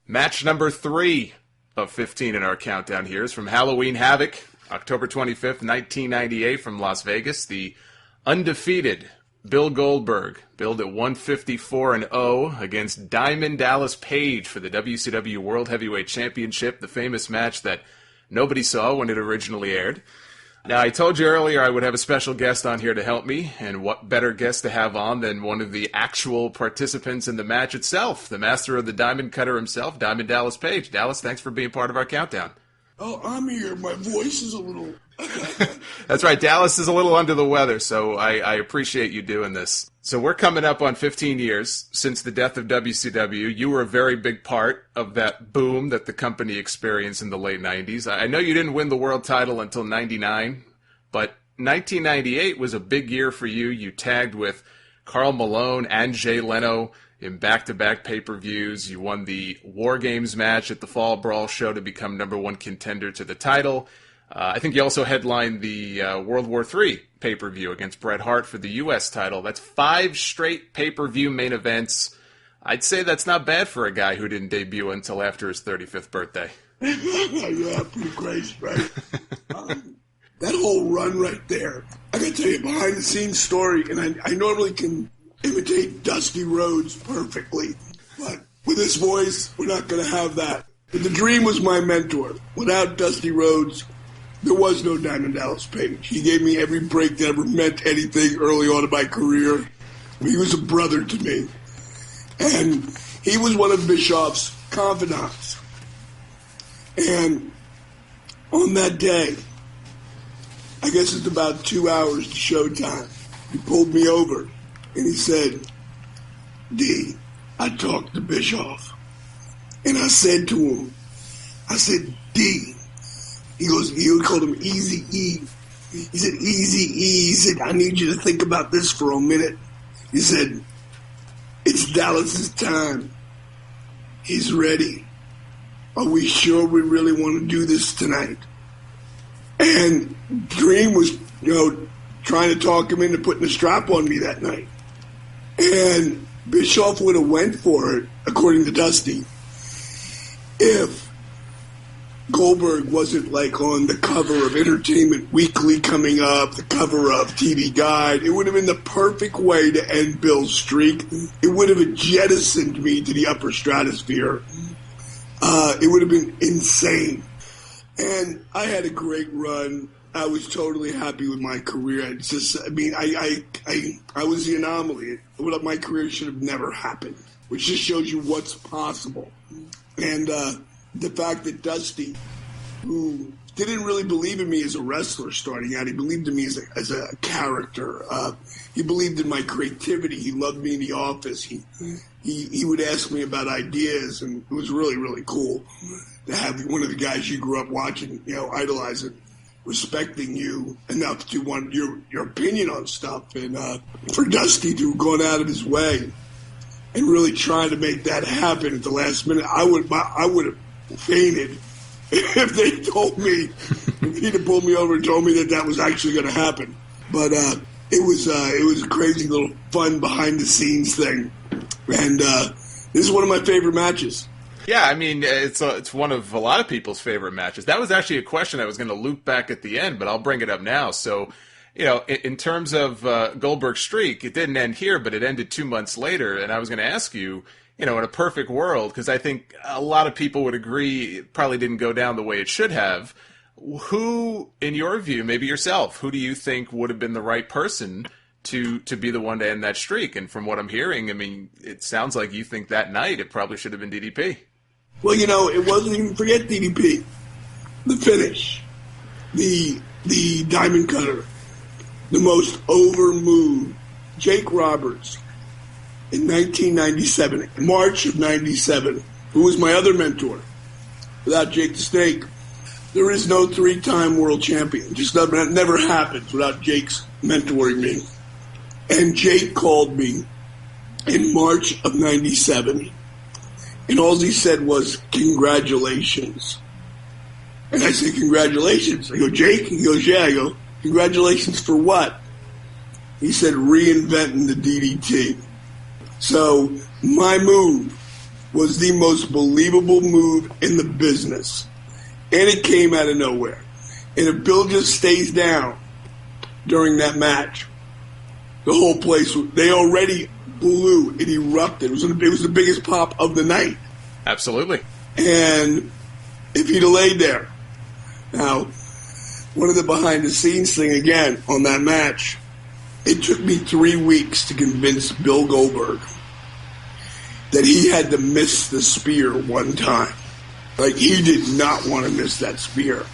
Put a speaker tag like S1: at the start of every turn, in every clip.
S1: Match number 3 of 15 in our countdown here is from Halloween Havoc, October 25th, 1998 from Las Vegas. The undefeated Bill Goldberg, billed at 154-0 against Diamond Dallas Page for the WCW World Heavyweight Championship, the famous match that nobody saw when it originally aired. Now, I told you earlier I would have a special guest on here to help me, and what better guest to have on than one of the actual participants in the match itself, the master of the Diamond Cutter himself, Diamond Dallas Page. Dallas, thanks for being part of our countdown.
S2: Oh, I'm here. My voice is a little...
S1: That's right. Dallas is a little under the weather, so I appreciate you doing this. So we're coming up on 15 years since the death of WCW. You were a very big part of that boom that the company experienced in the late 90s. I know you didn't win the world title until 99, but 1998 was a big year for you. You tagged with Karl Malone and Jay Leno in back-to-back pay-per-views. You won the War Games match at the Fall Brawl show to become #1 contender to the title. I think you also headlined the World War III pay-per-view against Bret Hart for the U.S. title. That's 5 straight pay-per-view main events. I'd say that's not bad for a guy who didn't debut until after his 35th birthday.
S2: Yeah, pretty crazy, right? That whole run right there, I got to tell you a behind-the-scenes story, and I normally can imitate Dusty Rhodes perfectly, but with his voice, we're not going to have that. But the Dream was my mentor. Without Dusty Rhodes, there was no Diamond Dallas Page. He gave me every break that ever meant anything early on in my career. He was a brother to me. And he was one of Bischoff's confidants. And on that day, I guess it's about 2 hours to showtime, he pulled me over and he said, D, I talked to Bischoff. And I said to him, D, he called him Easy E. He said, Easy E. He said, I need you to think about this for a minute. He said, it's Dallas's time. He's ready. Are we sure we really want to do this tonight? And Dream was, trying to talk him into putting a strap on me that night. And Bischoff would have went for it, according to Dusty, if Goldberg wasn't like on the cover of Entertainment Weekly coming up, the cover of TV Guide. It would have been the perfect way to end Bill's streak. It would have jettisoned me to the upper stratosphere. It would have been insane. And I had a great run. I was totally happy with my career. It's just, I was the anomaly. My career should have never happened, which just shows you what's possible. And the fact that Dusty, who didn't really believe in me as a wrestler starting out, he believed in me as a character. He believed in my creativity. He loved me in the office. He would ask me about ideas, and it was really, really cool to have one of the guys you grew up watching, idolizing, respecting you enough to want your opinion on stuff. And for Dusty to have gone out of his way and really trying to make that happen at the last minute, I would have fainted if they told me, if he'd have pulled me over and told me that was actually going to happen. But it was a crazy little fun behind the scenes thing, and this is one of my favorite matches.
S1: Yeah, I mean, it's one of a lot of people's favorite matches. That was actually a question I was going to loop back at the end, but I'll bring it up now. So, in terms of Goldberg's streak, it didn't end here, but it ended 2 months later, and I was going to ask you, in a perfect world, because I think a lot of people would agree it probably didn't go down the way it should have. Who, in your view, maybe yourself, who do you think would have been the right person to be the one to end that streak? And from what I'm hearing, I mean, it sounds like you think that night it probably should have been DDP.
S2: Well, it wasn't even, forget DDP. The finish, the Diamond Cutter, the most over move, Jake Roberts, in 1997, March of 97, who was my other mentor. Without Jake the Snake, there is no 3-time world champion. Just never happens without Jake's mentoring me. And Jake called me in March of 97, and all he said was, congratulations. And I said, congratulations. I go, Jake? He goes, yeah. I go, congratulations for what? He said, reinventing the DDT. So my move was the most believable move in the business. And it came out of nowhere. And if Bill just stays down during that match, the whole place, they already blew. It erupted. It was the biggest pop of the night.
S1: Absolutely.
S2: And if he'd have laid there. Now, one of the behind-the-scenes thing, again, on that match, it took me 3 weeks to convince Bill Goldberg that he had to miss the spear one time. Like, he did not want to miss that spear.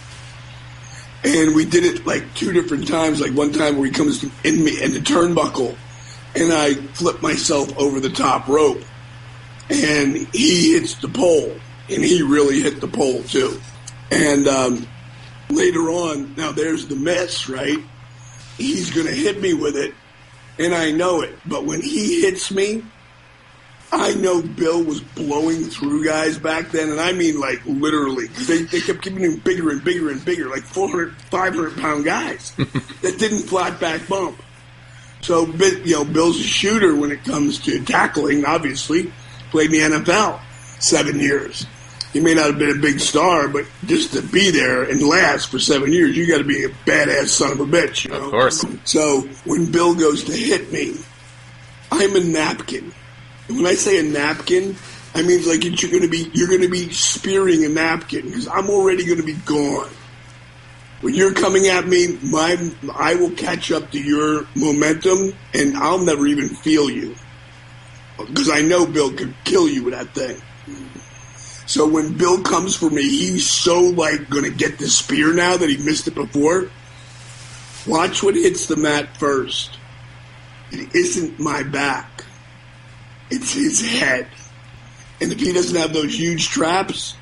S2: And we did it, like, 2 different times. Like, one time where he comes in the turnbuckle, and I flip myself over the top rope. And he hits the pole. And he really hit the pole, too. And later on, now there's the miss, right? He's going to hit me with it, and I know it. But when he hits me, I know Bill was blowing through guys back then, and I mean, like, literally. They kept giving him bigger and bigger and bigger, like 400, 500-pound guys that didn't flat back bump. So, Bill's a shooter when it comes to tackling, obviously. Played in the NFL 7 years. He may not have been a big star, but just to be there and last for 7 years, you got to be a badass son of a bitch, you know?
S1: Of course.
S2: So when Bill goes to hit me, I'm a napkin. And when I say a napkin, I mean like you're going to be spearing a napkin because I'm already going to be gone. When you're coming at me, I will catch up to your momentum, and I'll never even feel you because I know Bill could kill you with that thing. So when Bill comes for me, he's so, like, going to get the spear now that he missed it before. Watch what hits the mat first. It isn't my back. It's his head. And if he doesn't have those huge traps,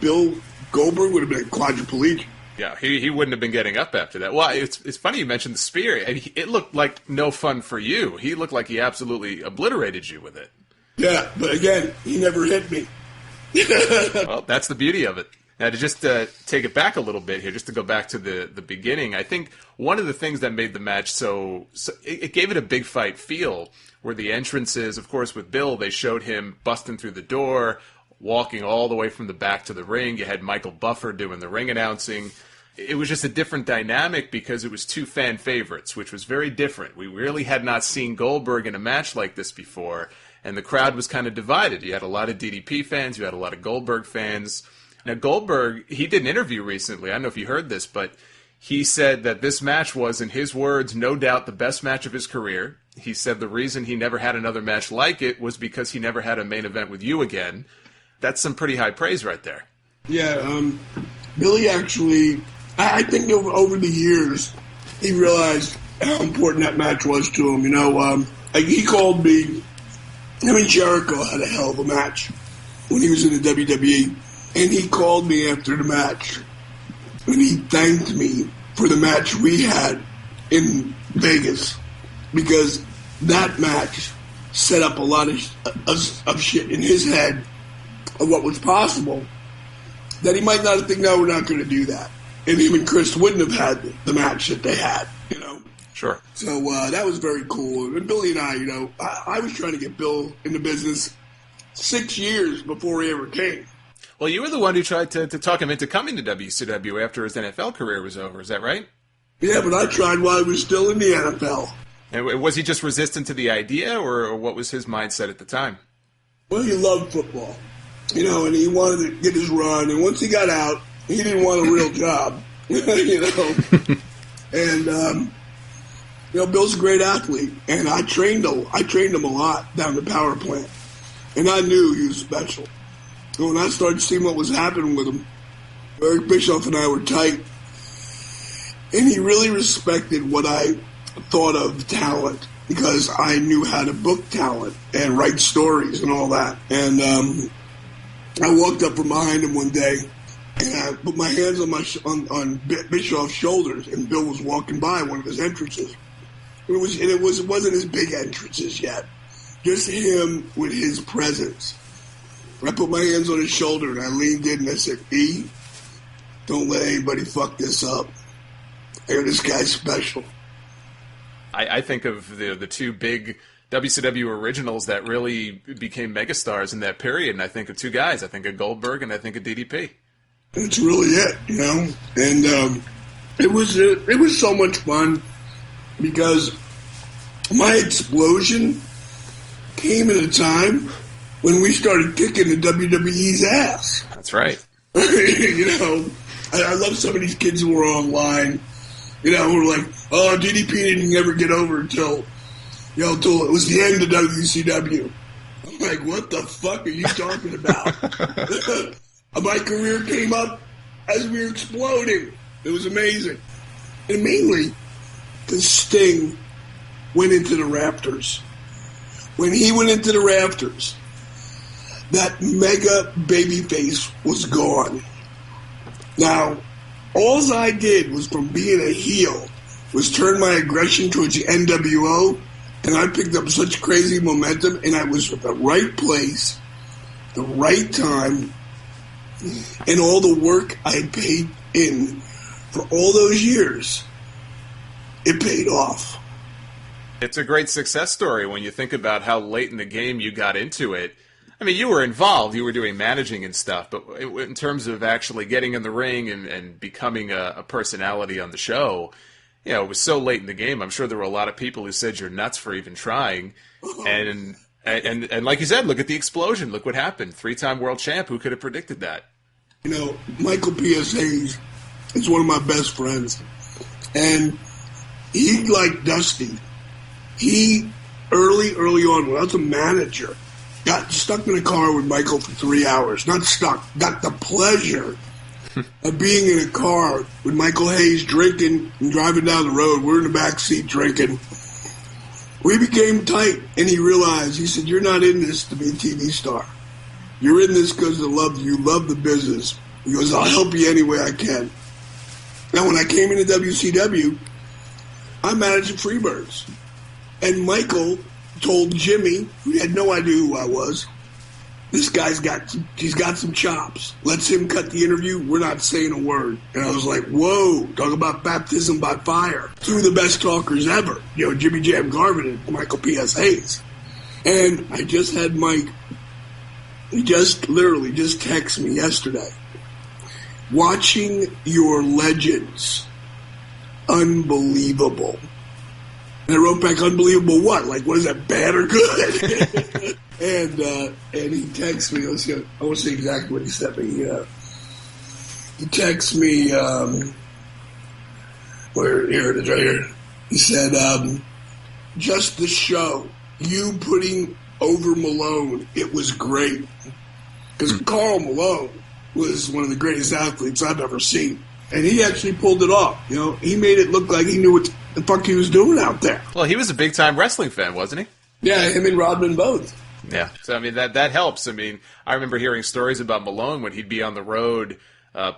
S2: Bill Goldberg would have been quadriplegic.
S1: Yeah, he wouldn't have been getting up after that. Well, it's funny you mentioned the spear. It looked like no fun for you. He looked like he absolutely obliterated you with it.
S2: Yeah, but again, he never hit me.
S1: Well, that's the beauty of it. Now, to just take it back a little bit here, just to go back to the beginning, I think one of the things that made the match so it gave it a big fight feel were the entrances. Of course, with Bill, they showed him busting through the door, walking all the way from the back to the ring. You had Michael Buffer doing the ring announcing. It was just a different dynamic because it was 2 fan favorites, which was very different. We really had not seen Goldberg in a match like this before. And the crowd was kind of divided. You had a lot of DDP fans. You had a lot of Goldberg fans. Now, Goldberg, he did an interview recently. I don't know if you heard this, but he said that this match was, in his words, no doubt the best match of his career. He said the reason he never had another match like it was because he never had a main event with you again. That's some pretty high praise right there.
S2: Yeah, Billy actually, I think over the years, he realized how important that match was to him. You know, he called me. Him and Jericho had a hell of a match when he was in the WWE. And he called me after the match. And he thanked me for the match we had in Vegas. Because that match set up a lot of shit in his head of what was possible. That he might not have think, no, we're not going to do that. And him and Chris wouldn't have had the match that they had, you know.
S1: Sure.
S2: So that was very cool. And Billy and I, you know, I was trying to get Bill in the business 6 years before he ever came.
S1: Well, you were the one who tried to talk him into coming to WCW after his NFL career was over. Is that right?
S2: Yeah, but I tried while he was still in the NFL.
S1: And was he just resistant to the idea, or what was his mindset at the time?
S2: Well, he loved football, you know, and he wanted to get his run. And once he got out, he didn't want a real job, you know. And you know, Bill's a great athlete, and I trained him a lot down the power plant, and I knew he was special. And when I started seeing what was happening with him, Eric Bischoff and I were tight, and he really respected what I thought of talent because I knew how to book talent and write stories and all that. And I walked up from behind him one day, and I put my hands on Bischoff's shoulders, and Bill was walking by one of his entrances. It wasn't his big entrances yet. Just him with his presence. I put my hands on his shoulder and I leaned in and I said, E, don't let anybody fuck this up. I hear this guy's special.
S1: I think of the 2 big WCW originals that really became megastars in that period. And I think of two guys. I think of Goldberg and I think of DDP.
S2: That's really it, And it was so much fun because my explosion came at a time when we started kicking the WWE's ass.
S1: That's right.
S2: I love some of these kids who were online, who were like, oh, DDP didn't ever get over until it was the end of WCW. I'm like, what the fuck are you talking about? My career came up as we were exploding. It was amazing. And mainly because Sting went into the rafters. When he went into the rafters, that mega babyface was gone. Now, all I did was from being a heel was turn my aggression towards the NWO, and I picked up such crazy momentum, and I was at the right place, the right time, and all the work I had paid in for all those years, it paid off.
S1: It's a great success story when you think about how late in the game you got into it. I mean, you were involved, you were doing managing and stuff, but in terms of actually getting in the ring and becoming a personality on the show, it was so late in the game. I'm sure there were a lot of people who said you're nuts for even trying. And like you said, look at the explosion. Look what happened. 3-time world champ. Who could have predicted that?
S2: Michael P.S. Hayes is one of my best friends. And he, like Dusty, he early on, when I was a manager, got stuck in a car with Michael for 3 hours. Not stuck, got the pleasure of being in a car with Michael Hayes drinking and driving down the road. We're in the back seat drinking. We became tight, and he realized, he said, you're not in this to be a TV star. You're in this because you love the business. He goes, I'll help you any way I can. Now, when I came into WCW, I managed the Freebirds. And Michael told Jimmy, who had no idea who I was, this guy's got some chops. Let's him cut the interview. We're not saying a word. And I was like, whoa, talk about baptism by fire. Two of the best talkers ever. Jimmy Jam Garvin and Michael P.S. Hayes. And I just had Mike, he just text me yesterday. Watching your legends. Unbelievable. And I wrote back, unbelievable what? Like, what is that, bad or good? and he texts me. I won't say exactly what he sent me. He texts me, here it is right here. He said, just the show. You putting over Malone, it was great. Because Karl Malone was one of the greatest athletes I've ever seen. And he actually pulled it off. He made it look like he knew what the fuck he was doing out there.
S1: Well, he was a big-time wrestling fan, wasn't he?
S2: Yeah, him and Rodman both.
S1: Yeah, so, I mean, that helps. I mean, I remember hearing stories about Malone when he'd be on the road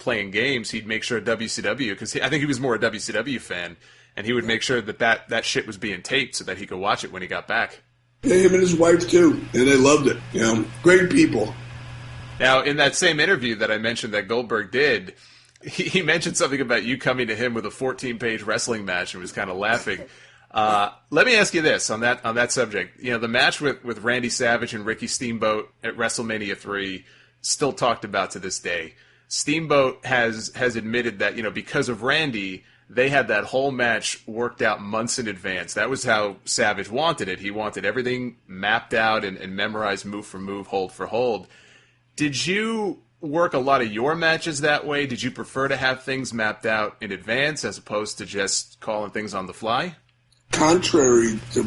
S1: playing games. He'd make sure WCW, because I think he was more a WCW fan, and he would make sure that shit was being taped so that he could watch it when he got back.
S2: Yeah, him and his wife, too. And they loved it. Great people.
S1: Now, in that same interview that I mentioned that Goldberg did, he mentioned something about you coming to him with a 14-page wrestling match and was kind of laughing. Let me ask you this on that subject. The match with Randy Savage and Ricky Steamboat at WrestleMania 3 still talked about to this day. Steamboat has admitted that, because of Randy, they had that whole match worked out months in advance. That was how Savage wanted it. He wanted everything mapped out and memorized move for move, hold for hold. Did you work a lot of your matches that way? Did you prefer to have things mapped out in advance as opposed to just calling things on the fly?
S2: Contrary to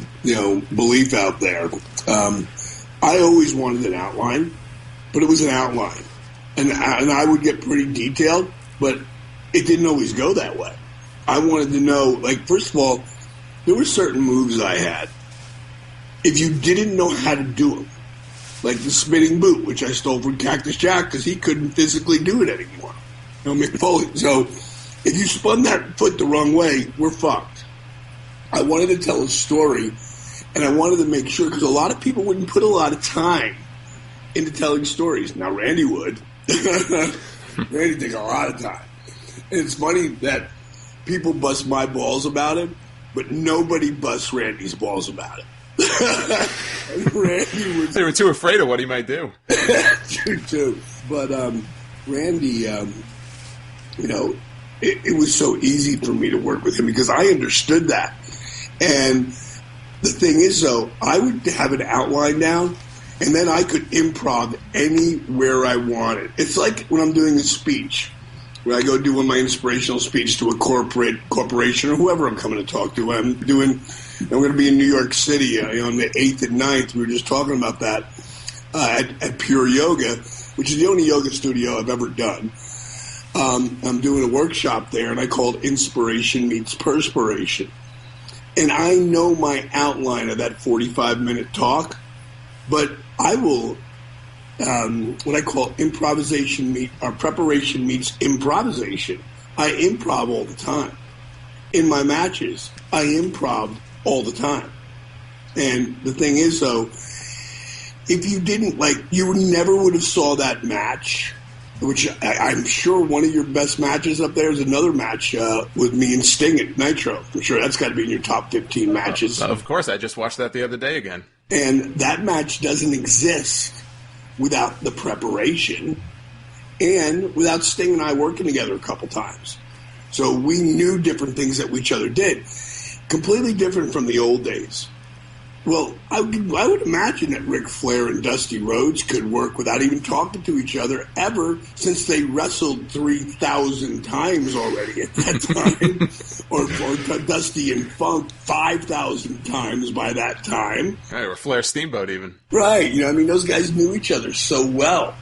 S2: belief out there, I always wanted an outline, but it was an outline, and I would get pretty detailed, but it didn't always go that way. I wanted to know, first of all, there were certain moves I had. If you didn't know how to do them, like the spinning boot, which I stole from Cactus Jack because he couldn't physically do it anymore. Mick Foley. So if you spun that foot the wrong way, we're fucked. I wanted to tell a story, and I wanted to make sure, because a lot of people wouldn't put a lot of time into telling stories. Now, Randy would. Randy takes a lot of time. And it's funny that people bust my balls about it, but nobody busts Randy's balls about it. Randy was...
S1: They were too afraid of what he might do.
S2: True, too. But Randy, it was so easy for me to work with him because I understood that. And the thing is, though, I would have an outline down, and then I could improv anywhere I wanted. It's like when I'm doing a speech, where I go do my inspirational speech to a corporation or whoever I'm coming to talk to. I'm going to be in New York City on the 8th and 9th. We were just talking about that at Pure Yoga, which is the only yoga studio I've ever done. I'm doing a workshop there, and I call it Inspiration Meets Perspiration. And I know my outline of that 45-minute talk, but I will, what I call preparation meets improvisation. I improv all the time. In my matches, I improv all the time. And the thing is, though, if you didn't, you never would have saw that match, which I'm sure one of your best matches up there is another match with me and Sting at Nitro. I'm sure that's got to be in your top 15 matches.
S1: Of course, I just watched that the other day again.
S2: And that match doesn't exist without the preparation and without Sting and I working together a couple times. So we knew different things that each other did. Completely different from the old days. Well, I would imagine that Ric Flair and Dusty Rhodes could work without even talking to each other ever, since they wrestled 3,000 times already at that time, or Dusty and Funk 5,000 times by that time.
S1: Right, or Flair Steamboat even.
S2: Right, those guys knew each other so well.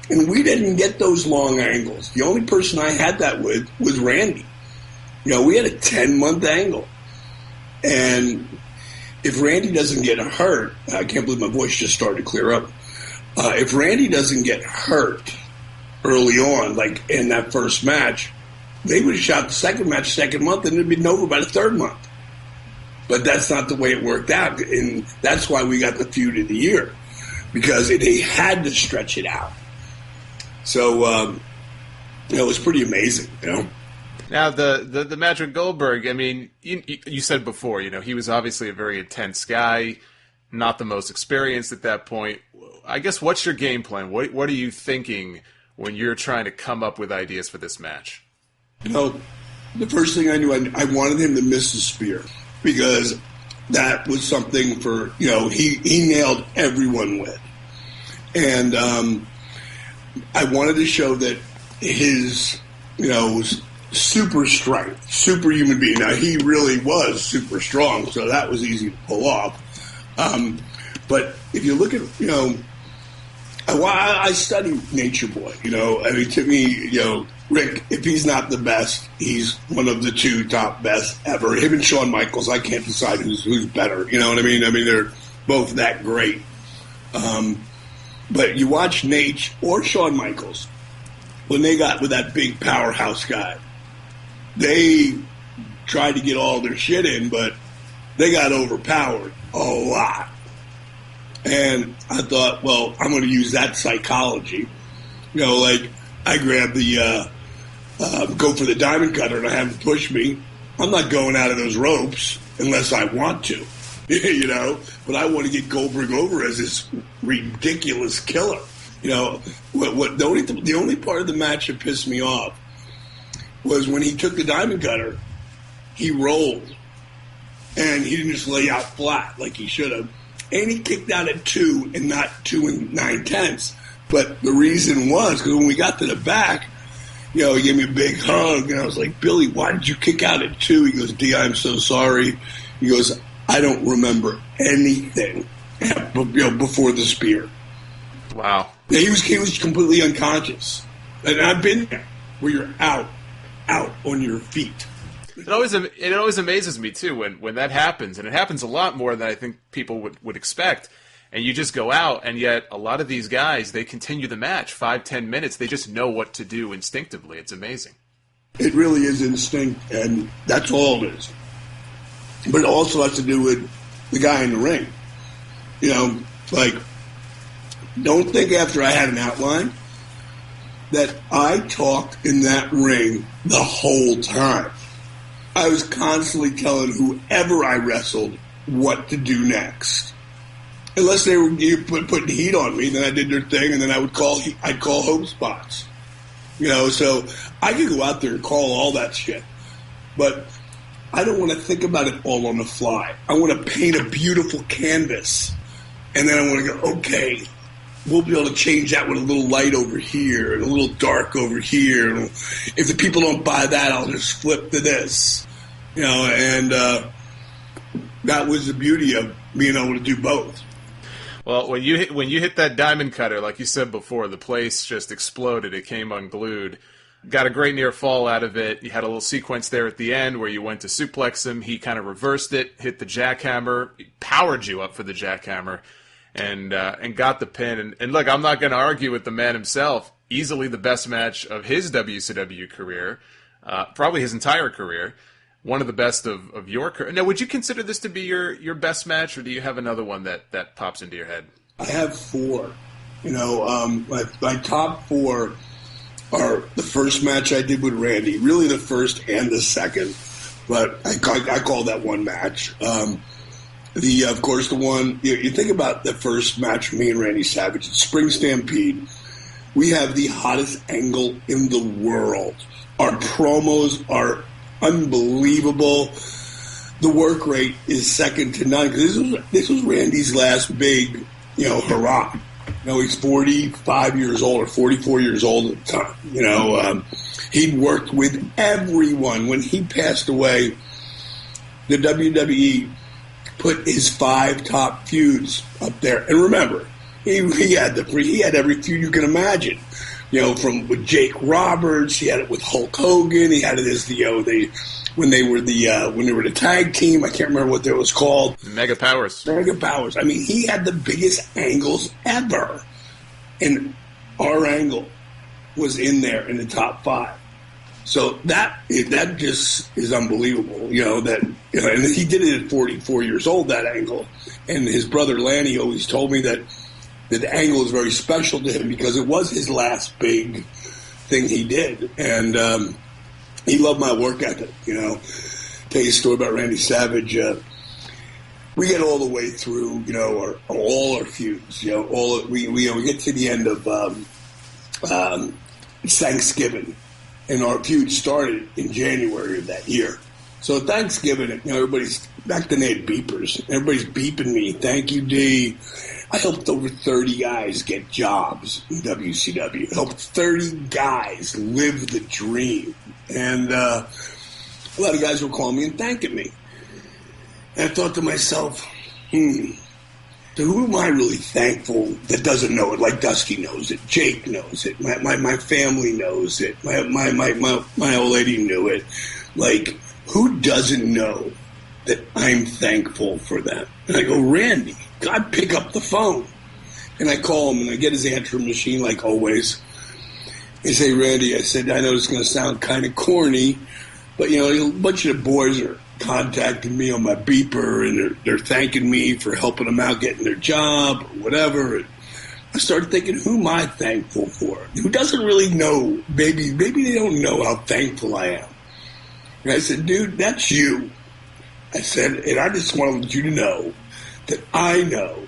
S2: And we didn't get those long angles. The only person I had that with was Randy. We had a 10-month angle. And if Randy doesn't get hurt, I can't believe my voice just started to clear up. If Randy doesn't get hurt early on, like in that first match, they would have shot the second match second month, and it would have been over by the third month. But that's not the way it worked out, and that's why we got the feud of the year, because they had to stretch it out. So it was pretty amazing,
S1: Now, the match with Goldberg, I mean, you said before, he was obviously a very intense guy, not the most experienced at that point. I guess, what's your game plan? What are you thinking when you're trying to come up with ideas for this match?
S2: The first thing I knew, I wanted him to miss the spear, because that was something for, he nailed everyone with. And I wanted to show that his, super strength, superhuman being. Now, he really was super strong, so that was easy to pull off. But if you look at, I study Nature Boy, to me, Rick, if he's not the best, he's one of the two top best ever. Him and Shawn Michaels, I can't decide who's better, you know what I mean? I mean, they're both that great. But you watch Nate or Shawn Michaels, when they got with that big powerhouse guy, they tried to get all their shit in, but they got overpowered a lot. And I thought, well, I'm going to use that psychology. I grabbed the, go for the diamond cutter and I have him push me. I'm not going out of those ropes unless I want to, but I want to get Goldberg over as this ridiculous killer. The only part of the match that pissed me off was when he took the diamond cutter, he rolled, and he didn't just lay out flat like he should have. And he kicked out at 2 and not 2 9/10. But the reason was because when we got to the back, he gave me a big hug, and I was like, Billy, why did you kick out at 2? He goes, D, I'm so sorry. He goes, I don't remember anything before the spear.
S1: Wow.
S2: He was completely unconscious. And I've been there where you're out on your feet.
S1: It always amazes me, too, when that happens. And it happens a lot more than I think people would expect. And you just go out, and yet a lot of these guys, they continue the match 5-10 minutes. They just know what to do instinctively. It's amazing.
S2: It really is instinct, and that's all it is. But it also has to do with the guy in the ring. Don't think after I had an outline that I talked in that ring the whole time. I was constantly telling whoever I wrestled what to do next. Unless they were putting heat on me, then I did their thing, and then I'd call home spots. So I could go out there and call all that shit. But I don't want to think about it all on the fly. I want to paint a beautiful canvas, and then I want to go, okay, we'll be able to change that with a little light over here and a little dark over here. And if the people don't buy that, I'll just flip to this. And that was the beauty of being able to do both.
S1: Well, when you hit that diamond cutter, like you said before, the place just exploded. It came unglued. Got a great near fall out of it. You had a little sequence there at the end where you went to suplex him. He kind of reversed it, hit the jackhammer, powered you up for the jackhammer, and got the pin. And look, I'm not going to argue with the man himself. Easily the best match of his WCW career, probably his entire career. One of the best of your career. Now, would you consider this to be your best match, or do you have another one that pops into your head?
S2: I have four. My top four are the first match I did with Randy, really the first and the second, but I call that one match. Of course, the one, you think about the first match for me and Randy Savage, Spring Stampede. We have the hottest angle in the world. Our promos are unbelievable. The work rate is second to none, because this was Randy's last big, hurrah. He's 45 years old or 44 years old at the time. He'd worked with everyone. When he passed away, the WWE put his 5 top feuds up there. And remember, he had every feud you can imagine. With Jake Roberts, he had it with Hulk Hogan. He had it as when they were the tag team. I can't remember what that was called.
S1: Mega Powers.
S2: I mean, he had the biggest angles ever, and our angle was in there in the top 5. So that just is unbelievable. And he did it at 44 years old, that angle. And his brother Lanny always told me that the angle is very special to him because it was his last big thing he did. And he loved my work ethic, Tell you a story about Randy Savage. We get all the way through, all our feuds. We get to the end of Thanksgiving, and our feud started in January of that year. So Thanksgiving, everybody's, back then they had beepers. Everybody's beeping me. Thank you, D. I helped over 30 guys get jobs in WCW. I helped 30 guys live the dream. And a lot of guys were calling me and thanking me. And I thought to myself, to who am I really thankful that doesn't know it? Like Dusty knows it. Jake knows it. My family knows it. My old lady knew it. Like, who doesn't know that I'm thankful for them? And I go, Randy. I pick up the phone, and I call him, and I get his answering machine like always. I say, Randy, I said, I know it's going to sound kind of corny, but, a bunch of the boys are contacting me on my beeper, and they're thanking me for helping them out getting their job or whatever. And I started thinking, who am I thankful for? Who doesn't really know? Maybe they don't know how thankful I am. And I said, dude, that's you. I said, and I just wanted you to know that I know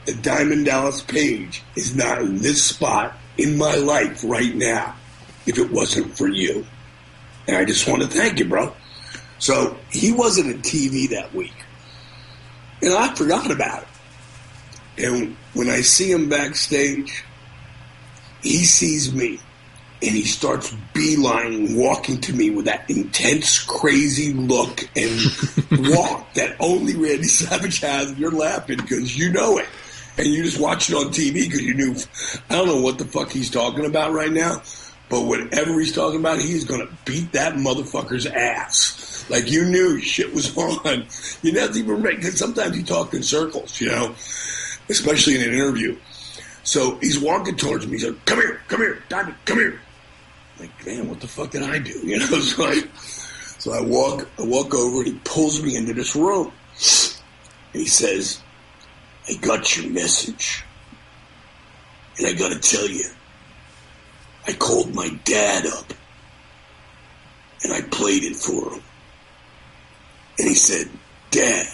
S2: that Diamond Dallas Page is not in this spot in my life right now if it wasn't for you. And I just want to thank you, bro. So he wasn't on TV that week. And I forgot about it. And when I see him backstage, he sees me. And he starts beelining, walking to me with that intense, crazy look and walk that only Randy Savage has. And you're laughing because you know it. And you just watch it on TV because you knew, I don't know what the fuck he's talking about right now, but whatever he's talking about, he's going to beat that motherfucker's ass. Like, you knew shit was on. You never even remember, because sometimes you talk in circles, especially in an interview. So he's walking towards me. He's like, come here, Diamond, come here. I'm like, man, what the fuck did I do? So I walk over, and he pulls me into this room. And he says, I got your message. And I got to tell you, I called my dad up. And I played it for him. And he said, Dad,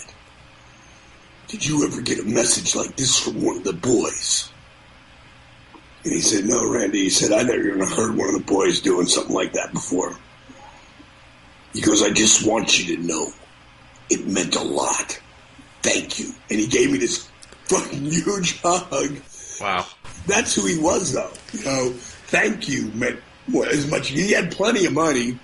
S2: did you ever get a message like this from one of the boys? And he said, no, Randy. He said, I never even heard one of the boys doing something like that before. He goes, I just want you to know it meant a lot. Thank you. And he gave me this fucking huge hug.
S1: Wow.
S2: That's who he was, though. You know, thank you meant as much. He had plenty of money.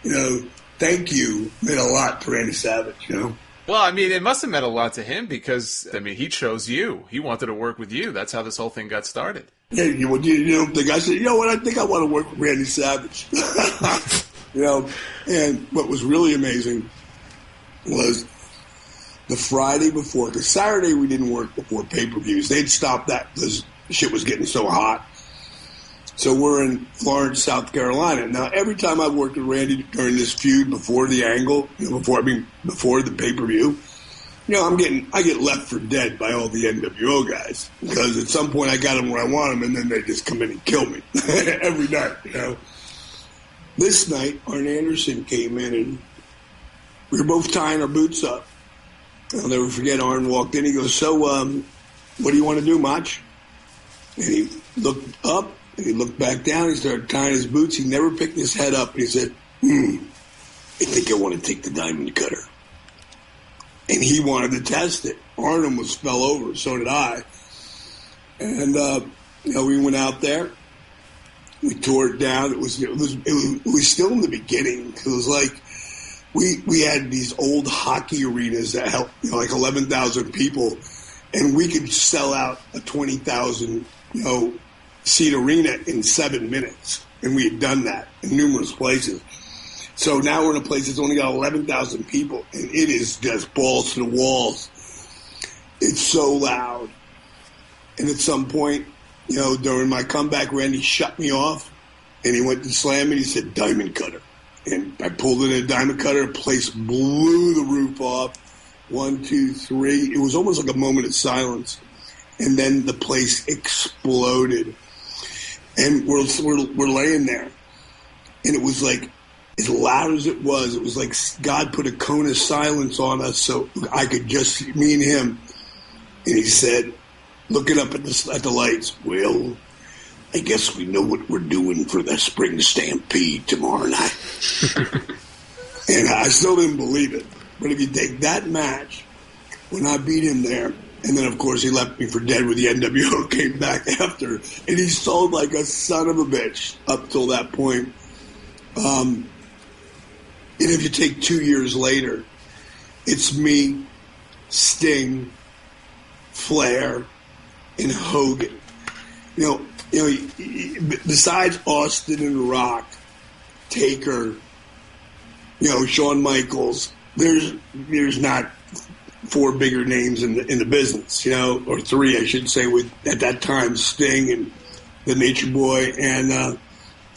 S2: You know, thank you meant a lot to Randy Savage, you know.
S1: Well, I mean, it must have meant a lot to him because, I mean, he chose you. He wanted to work with you. That's how this whole thing got started.
S2: Yeah, you don't think I said, you know what, I think I want to work with Randy Savage. You know, and what was really amazing was the Friday before, because Saturday we didn't work before pay-per-views. They'd stopped that because shit was getting so hot. So we're in Florence, South Carolina. Now, every time I've worked with Randy during this feud before the angle, you know, before the pay-per-view, you know, I get left for dead by all the NWO guys because at some point I got them where I want them, and then they just come in and kill me every night. You know, this night Arn Anderson came in and we were both tying our boots up. I'll never forget. Arn walked in. He goes, "So, what do you want to do, Mach?" And he looked up. And he looked back down. He started tying his boots. He never picked his head up. And he said, I think I want to take the diamond cutter. And he wanted to test it. Arn fell over. So did I. And, you know, we went out there. We tore it down. It was still in the beginning. It was like we had these old hockey arenas that held, you know, like 11,000 people. And we could sell out a 20,000, you know, seat arena in 7 minutes, and we had done that in numerous places. So now we're in a place that's only got 11,000 people, and it is just balls to the walls. It's so loud. And at some point, you know, during my comeback, Randy shut me off, and he went to slam it. He said, diamond cutter. And I pulled in a diamond cutter. The place blew the roof off. 1, 2, 3. It was almost like a moment of silence. And then the place exploded. And we're laying there, and it was like, as loud as it was like God put a cone of silence on us so I could just see me and him. And he said, looking up at the lights, well, I guess we know what we're doing for the spring Stampede tomorrow night. And I still didn't believe it. But if you take that match, when I beat him there, and then, of course, he left me for dead with the NWO, came back after. And he sold like a son of a bitch up till that point. And if you take 2 years later, it's me, Sting, Flair, and Hogan. You know, besides Austin and Rock, Taker, you know, Shawn Michaels, there's not 4 bigger names in the business, you know, or 3, I should say, with at that time Sting and the Nature Boy and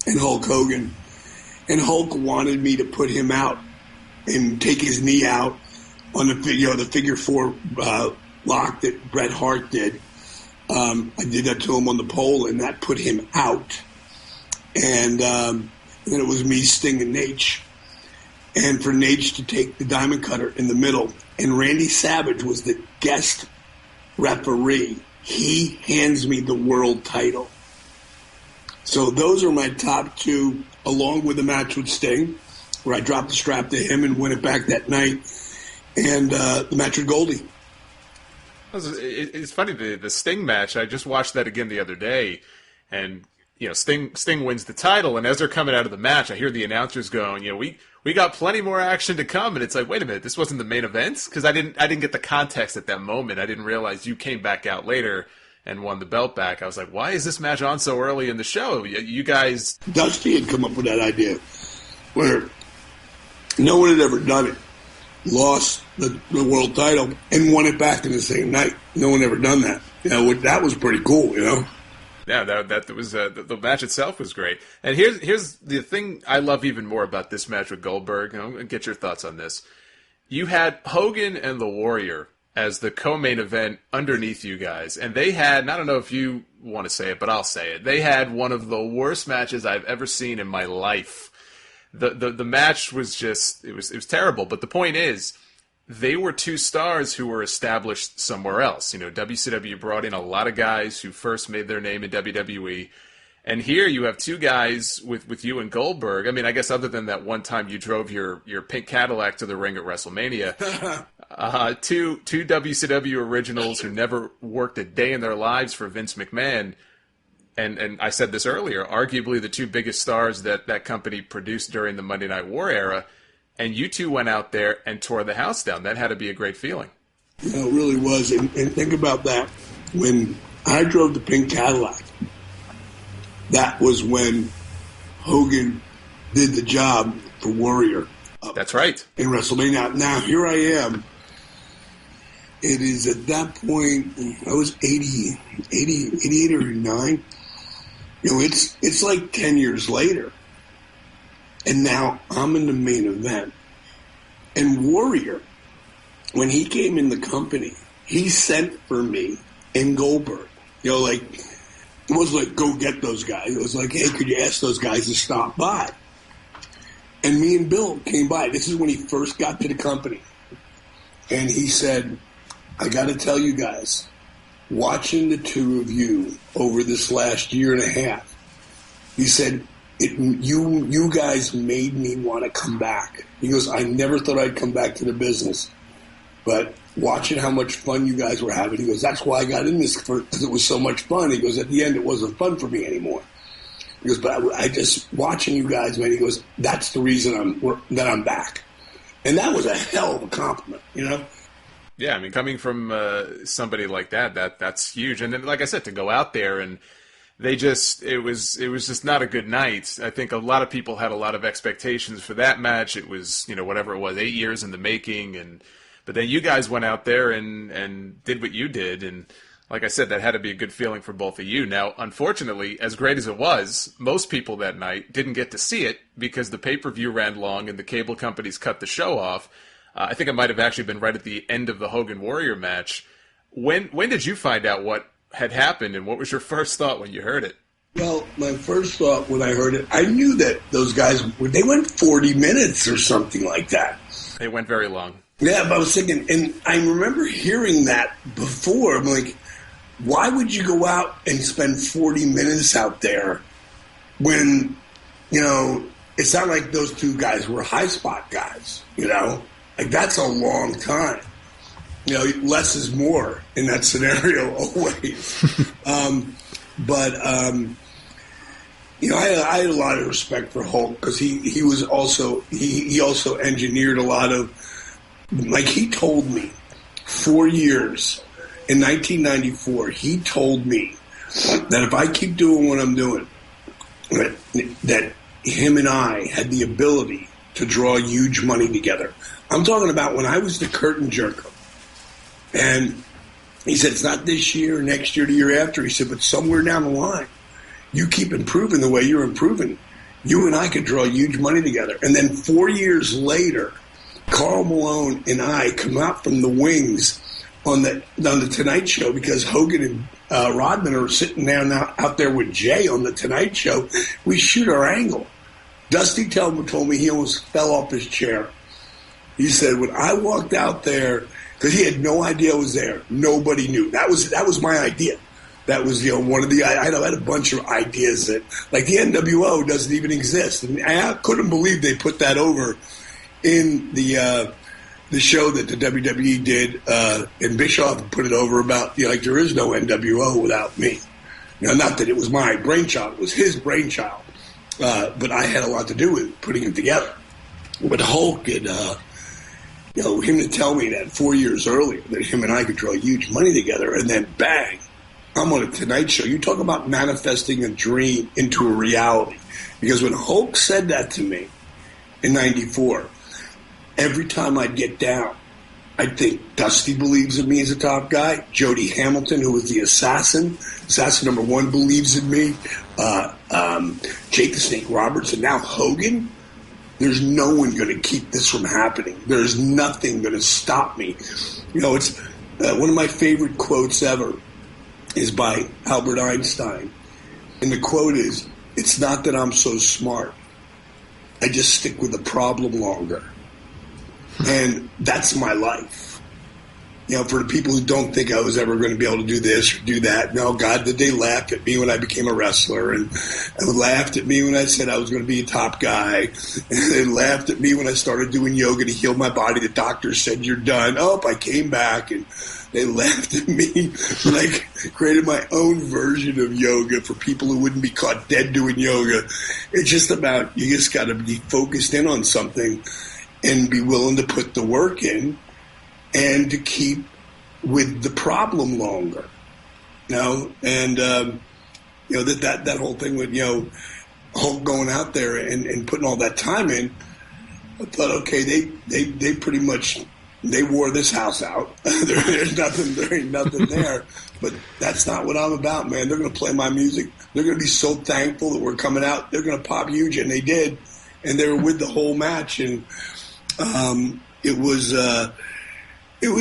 S2: Hulk Hogan. And Hulk wanted me to put him out and take his knee out on the figure 4 lock that Bret Hart did. I did that to him on the pole, and that put him out. And then it was me, Sting, and Nate. And for Nate to take the diamond cutter in the middle. And Randy Savage was the guest referee. He hands me the world title. So those are my top 2, along with the match with Sting, where I dropped the strap to him and win it back that night, and the match with Goldie.
S1: It's funny, the Sting match, I just watched that again the other day, and you know, Sting wins the title, and as they're coming out of the match, I hear the announcers going, you know, we got plenty more action to come, and it's like, wait a minute, this wasn't the main event? Because I didn't get the context at that moment. I didn't realize you came back out later and won the belt back. I was like, why is this match on so early in the show? You guys...
S2: Dusty had come up with that idea where no one had ever done it. Lost the world title and won it back in the same night. No one ever done that. You know, that was pretty cool, you know?
S1: Yeah, that was the match itself was great. And here's the thing I love even more about this match with Goldberg. I'm going to get your thoughts on this. You had Hogan and the Warrior as the co-main event underneath you guys, and they had, and I don't know if you want to say it, but I'll say it. They had one of the worst matches I've ever seen in my life. The match was just it was terrible. But the point is, they were two stars who were established somewhere else. You know, WCW brought in a lot of guys who first made their name in WWE. And here you have two guys with you and Goldberg. I mean, I guess other than that one time you drove your pink Cadillac to the ring at WrestleMania, two WCW originals who never worked a day in their lives for Vince McMahon. And I said this earlier, arguably the two biggest stars that company produced during the Monday Night War era. And you two went out there and tore the house down. That had to be a great feeling.
S2: Yeah, it really was. And think about that. When I drove the pink Cadillac, that was when Hogan did the job for Warrior.
S1: That's right.
S2: In WrestleMania. Now, here I am. It is at that point, I was 88 or 89. You know, it's like 10 years later. And now I'm in the main event. And Warrior, when he came in the company, he sent for me and Goldberg. You know, like, it wasn't like, go get those guys. It was like, hey, could you ask those guys to stop by? And me and Bill came by. This is when he first got to the company. And he said, I got to tell you guys, watching the two of you over this last year and a half, he said, you guys made me want to come back. He goes, I never thought I'd come back to the business. But watching how much fun you guys were having, he goes, that's why I got in this, because it was so much fun. He goes, at the end, it wasn't fun for me anymore. He goes, but I just, watching you guys, man, he goes, that's the reason I'm back. And that was a hell of a compliment, you know?
S1: Yeah, I mean, coming from somebody like that's huge. And then, like I said, to go out there and it was just not a good night. I think a lot of people had a lot of expectations for that match. It was, you know, whatever it was, 8 years in the making. But then you guys went out there and did what you did. And like I said, that had to be a good feeling for both of you. Now, unfortunately, as great as it was, most people that night didn't get to see it because the pay-per-view ran long and the cable companies cut the show off. I think it might have actually been right at the end of the Hogan Warrior match. When did you find out what had happened, and what was your first thought when you heard it?
S2: Well, my first thought when I heard it, I knew that those guys, they went 40 minutes or something like that.
S1: They went very long.
S2: Yeah, but I was thinking, and I remember hearing that before. I'm like, why would you go out and spend 40 minutes out there when, you know, it's not like those two guys were high spot guys, you know? Like, that's a long time. You know, less is more in that scenario always. You know, I had a lot of respect for Hulk because he was also he also engineered a lot of, like, he told me 4 years in 1994. He told me that if I keep doing what I'm doing, that him and I had the ability to draw huge money together. I'm talking about when I was the curtain jerker. And he said, it's not this year, next year, the year after. He said, but somewhere down the line, you keep improving the way you're improving, you and I could draw huge money together. And then 4 years later, Karl Malone and I come out from the wings on the Tonight Show because Hogan and Rodman are sitting down out there with Jay on the Tonight Show. We shoot our angle. Dusty Tellman told me he almost fell off his chair. He said, when I walked out there, because he had no idea I was there, nobody knew. That was my idea. That was, you know, one of the, I had a bunch of ideas that, like, the NWO doesn't even exist. And I couldn't believe they put that over in the show that the WWE did, and Bischoff put it over about, you know, like, there is no NWO without me. You know, not that it was my brainchild, it was his brainchild. But I had a lot to do with putting it together. But Hulk and, you know, him to tell me that 4 years earlier that him and I could draw huge money together, and then bang, I'm on a Tonight Show. You talk about manifesting a dream into a reality. Because when Hulk said that to me in 94, every time I'd get down, I'd think Dusty believes in me as a top guy. Jody Hamilton, who was the assassin number one, believes in me. Jake the Snake Roberts, and now Hogan. There's no one going to keep this from happening. There's nothing going to stop me. You know, it's one of my favorite quotes ever is by Albert Einstein. And the quote is, it's not that I'm so smart. I just stick with the problem longer. And that's my life. For the people who don't think I was ever going to be able to do this or do that, no, God, did they laugh at me when I became a wrestler, and they laughed at me when I said I was going to be a top guy, and they laughed at me when I started doing yoga to heal my body. The doctors said, you're done. Oh, I came back, and they laughed at me when I created my own version of yoga for people who wouldn't be caught dead doing yoga. It's just about, you just got to be focused in on something and be willing to put the work in and to keep with the problem longer, and that whole thing with Hulk going out there and putting all that time in. I thought, okay, they pretty much they wore this house out. There ain't nothing there. But that's not what I'm about, man. They're going to play my music. They're going to be so thankful that we're coming out. They're going to pop huge, and they did, and they were with the whole match, and it was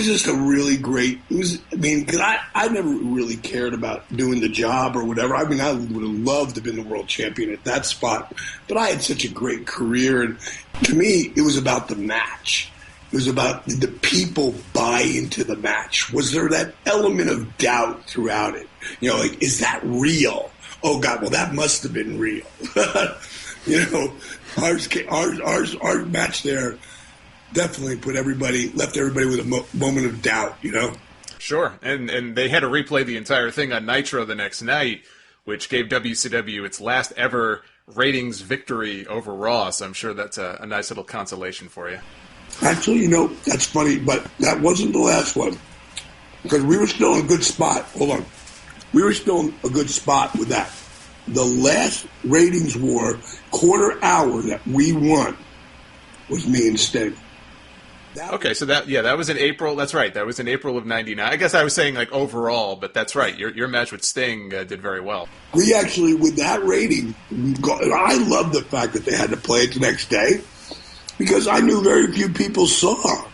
S2: just a really great. Because I never really cared about doing the job or whatever. I would have loved to have been the world champion at that spot, but I had such a great career, and to me, it was about the match. It was about the people buy into the match. Was there that element of doubt throughout it? Is that real? Oh God, well that must have been real. Our match there definitely left everybody with a moment of doubt,
S1: Sure, and they had to replay the entire thing on Nitro the next night, which gave WCW its last ever ratings victory over Raw, so I'm sure that's a nice little consolation for you.
S2: Actually, that's funny, but that wasn't the last one, because we were still in a good spot. Hold on. We were still in a good spot with that. The last ratings war, quarter hour that we won was me and Sting.
S1: So that was in April. That's right. That was in April of '99. I guess I was saying overall, but that's right. Your match with Sting did very well.
S2: We actually, with that rating, I love the fact that they had to play it the next day, because I knew very few people saw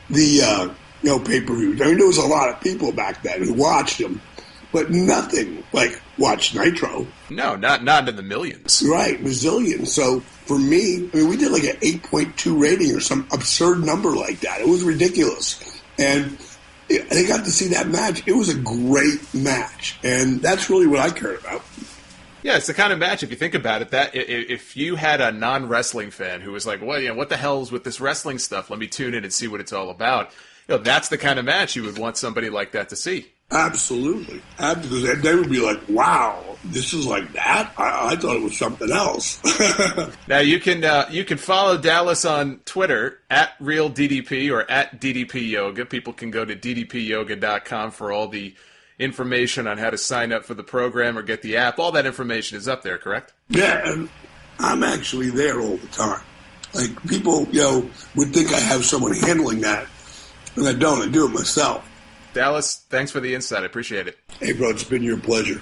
S2: the pay-per-views. There was a lot of people back then who watched them, but nothing like watched Nitro.
S1: No, not in the millions.
S2: Right, bazillions. So for me, we did like an 8.2 rating or some absurd number like that. It was ridiculous. And they got to see that match. It was a great match. And that's really what I cared about.
S1: Yeah, it's the kind of match, if you think about it, that if you had a non-wrestling fan who was like, well, what the hell's with this wrestling stuff? Let me tune in and see what it's all about. That's the kind of match you would want somebody like that to see.
S2: Absolutely. Because they would be like, wow, this is like that? I thought it was something else.
S1: Now, you can follow Dallas on Twitter, @RealDDP or @DDPYoga. People can go to ddpyoga.com for all the information on how to sign up for the program or get the app. All that information is up there, correct?
S2: Yeah, and I'm actually there all the time. Like, people, would think I have someone handling that, and I don't. I do it myself.
S1: Dallas, thanks for the insight. I appreciate it.
S2: Hey, bro, it's been your pleasure.